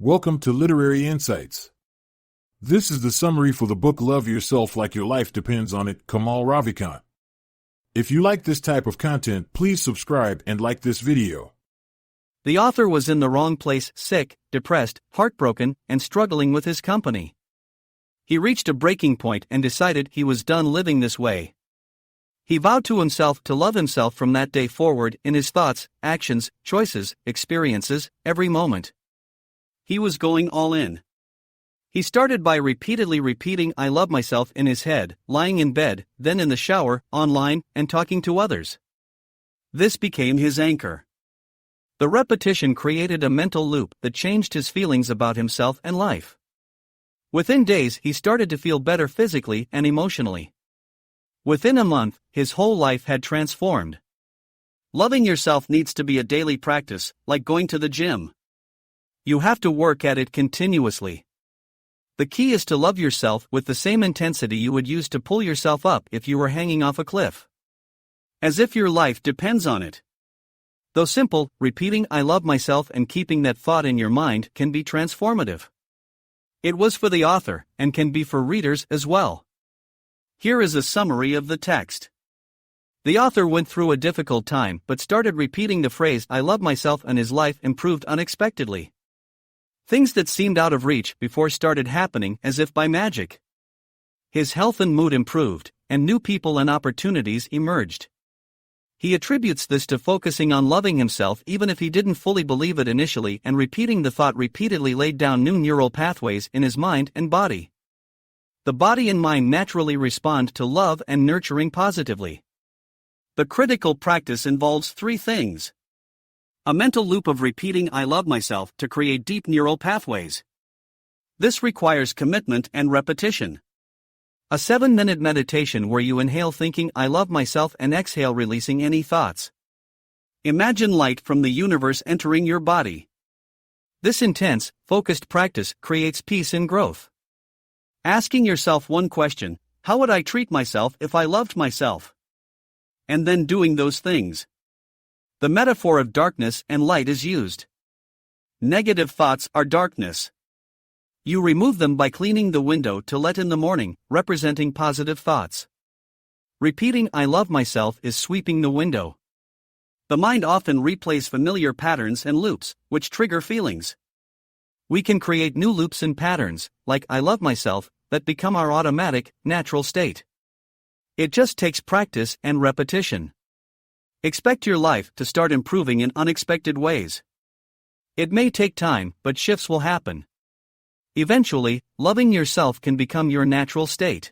Welcome to Literary Insights. This is the summary for the book Love Yourself Like Your Life Depends on It, Kamal Ravikant. If you like this type of content, please subscribe and like this video. The author was in the wrong place, sick, depressed, heartbroken, and struggling with his company. He reached a breaking point and decided he was done living this way. He vowed to himself to love himself from that day forward in his thoughts, actions, choices, experiences, every moment. He was going all in. He started by repeatedly repeating "I love myself" in his head, lying in bed, then in the shower, online, and talking to others. This became his anchor. The repetition created a mental loop that changed his feelings about himself and life. Within days, he started to feel better physically and emotionally. Within a month, his whole life had transformed. Loving yourself needs to be a daily practice, like going to the gym. You have to work at it continuously. The key is to love yourself with the same intensity you would use to pull yourself up if you were hanging off a cliff. As if your life depends on it. Though simple, repeating "I love myself" and keeping that thought in your mind can be transformative. It was for the author, and can be for readers as well. Here is a summary of the text. The author went through a difficult time but started repeating the phrase "I love myself" and his life improved unexpectedly. Things that seemed out of reach before started happening as if by magic. His health and mood improved, and new people and opportunities emerged. He attributes this to focusing on loving himself even if he didn't fully believe it initially, and repeating the thought repeatedly laid down new neural pathways in his mind and body. The body and mind naturally respond to love and nurturing positively. The critical practice involves three things. A mental loop of repeating "I love myself" to create deep neural pathways. This requires commitment and repetition. A 7-minute meditation where you inhale thinking "I love myself" and exhale releasing any thoughts. Imagine light from the universe entering your body. This intense, focused practice creates peace and growth. Asking yourself one question: how would I treat myself if I loved myself? And then doing those things. The metaphor of darkness and light is used. Negative thoughts are darkness. You remove them by cleaning the window to let in the morning, representing positive thoughts. Repeating "I love myself" is sweeping the window. The mind often replays familiar patterns and loops, which trigger feelings. We can create new loops and patterns, like "I love myself," that become our automatic, natural state. It just takes practice and repetition. Expect your life to start improving in unexpected ways. It may take time, but shifts will happen. Eventually, loving yourself can become your natural state.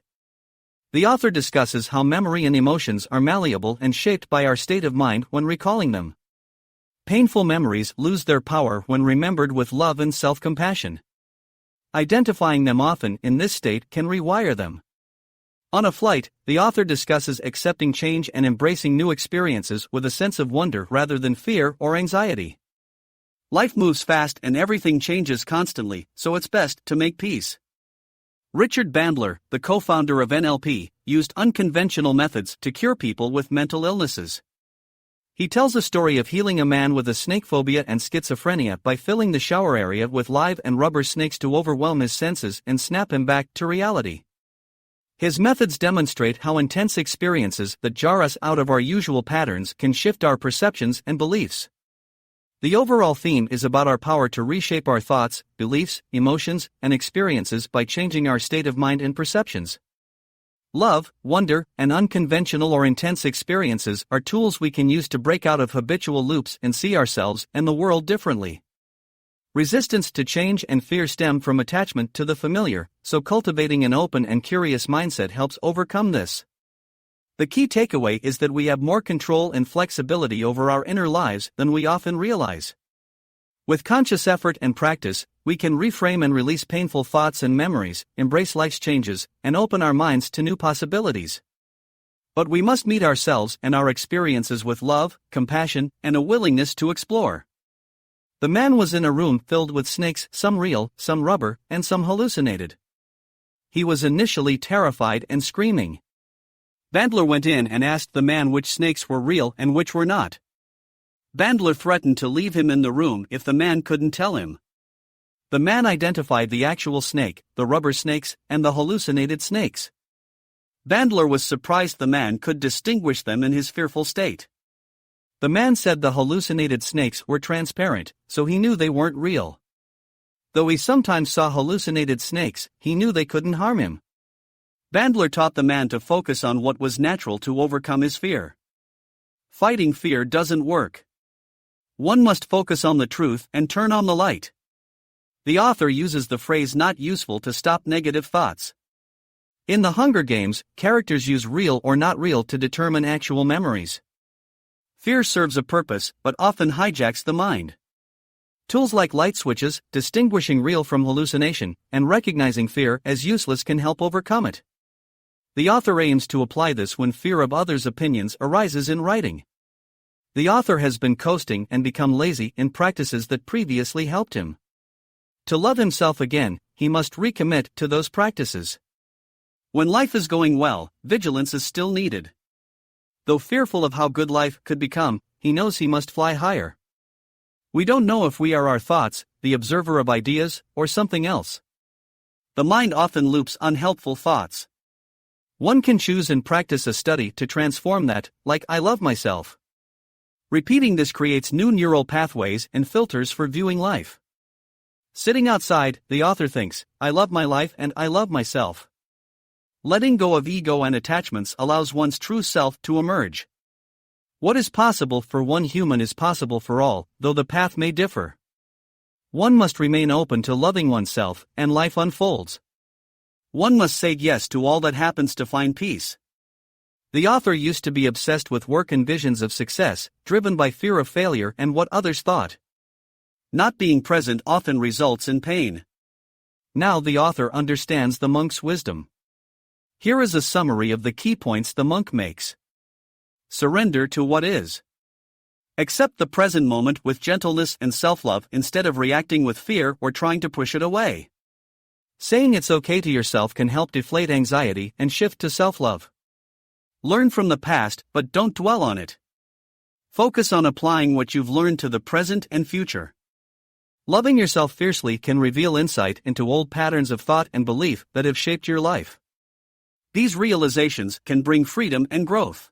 The author discusses how memory and emotions are malleable and shaped by our state of mind when recalling them. Painful memories lose their power when remembered with love and self-compassion. Identifying them often in this state can rewire them. On a flight, the author discusses accepting change and embracing new experiences with a sense of wonder rather than fear or anxiety. Life moves fast and everything changes constantly, so it's best to make peace. Richard Bandler, the co-founder of NLP, used unconventional methods to cure people with mental illnesses. He tells a story of healing a man with a snake phobia and schizophrenia by filling the shower area with live and rubber snakes to overwhelm his senses and snap him back to reality. His methods demonstrate how intense experiences that jar us out of our usual patterns can shift our perceptions and beliefs. The overall theme is about our power to reshape our thoughts, beliefs, emotions, and experiences by changing our state of mind and perceptions. Love, wonder, and unconventional or intense experiences are tools we can use to break out of habitual loops and see ourselves and the world differently. Resistance to change and fear stem from attachment to the familiar, so cultivating an open and curious mindset helps overcome this. The key takeaway is that we have more control and flexibility over our inner lives than we often realize. With conscious effort and practice, we can reframe and release painful thoughts and memories, embrace life's changes, and open our minds to new possibilities. But we must meet ourselves and our experiences with love, compassion, and a willingness to explore. The man was in a room filled with snakes, some real, some rubber, and some hallucinated. He was initially terrified and screaming. Bandler went in and asked the man which snakes were real and which were not. Bandler threatened to leave him in the room if the man couldn't tell him. The man identified the actual snake, the rubber snakes, and the hallucinated snakes. Bandler was surprised the man could distinguish them in his fearful state. The man said the hallucinated snakes were transparent, so he knew they weren't real. Though he sometimes saw hallucinated snakes, he knew they couldn't harm him. Bandler taught the man to focus on what was natural to overcome his fear. Fighting fear doesn't work. One must focus on the truth and turn on the light. The author uses the phrase "not useful" to stop negative thoughts. In The Hunger Games, characters use real or not real to determine actual memories. Fear serves a purpose, but often hijacks the mind. Tools like light switches, distinguishing real from hallucination, and recognizing fear as useless can help overcome it. The author aims to apply this when fear of others' opinions arises in writing. The author has been coasting and become lazy in practices that previously helped him. To love himself again, he must recommit to those practices. When life is going well, vigilance is still needed. Though fearful of how good life could become, he knows he must fly higher. We don't know if we are our thoughts, the observer of ideas, or something else. The mind often loops unhelpful thoughts. One can choose and practice a study to transform that, like "I love myself." Repeating this creates new neural pathways and filters for viewing life. Sitting outside, the author thinks, "I love my life and I love myself." Letting go of ego and attachments allows one's true self to emerge. What is possible for one human is possible for all, though the path may differ. One must remain open to loving oneself, and life unfolds. One must say yes to all that happens to find peace. The author used to be obsessed with work and visions of success, driven by fear of failure and what others thought. Not being present often results in pain. Now the author understands the monk's wisdom. Here is a summary of the key points the monk makes. Surrender to what is. Accept the present moment with gentleness and self-love instead of reacting with fear or trying to push it away. Saying it's okay to yourself can help deflate anxiety and shift to self-love. Learn from the past, but don't dwell on it. Focus on applying what you've learned to the present and future. Loving yourself fiercely can reveal insight into old patterns of thought and belief that have shaped your life. These realizations can bring freedom and growth.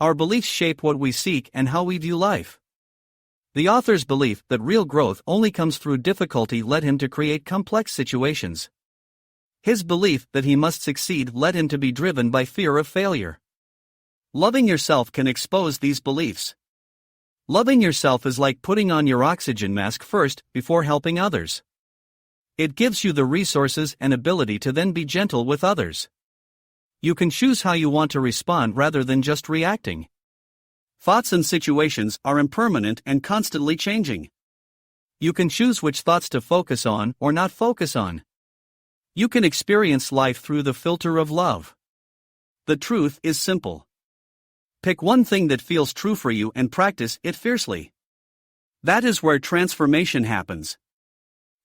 Our beliefs shape what we seek and how we view life. The author's belief that real growth only comes through difficulty led him to create complex situations. His belief that he must succeed led him to be driven by fear of failure. Loving yourself can expose these beliefs. Loving yourself is like putting on your oxygen mask first, before helping others. It gives you the resources and ability to then be gentle with others. You can choose how you want to respond rather than just reacting. Thoughts and situations are impermanent and constantly changing. You can choose which thoughts to focus on or not focus on. You can experience life through the filter of love. The truth is simple. Pick one thing that feels true for you and practice it fiercely. That is where transformation happens.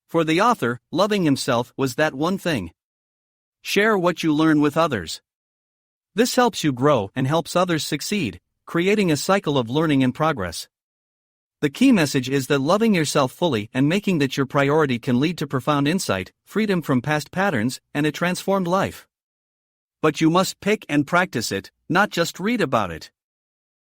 For the author, loving himself was that one thing. Share what you learn with others. This helps you grow and helps others succeed, creating a cycle of learning and progress. The key message is that loving yourself fully and making that your priority can lead to profound insight, freedom from past patterns, and a transformed life. But you must pick and practice it, not just read about it.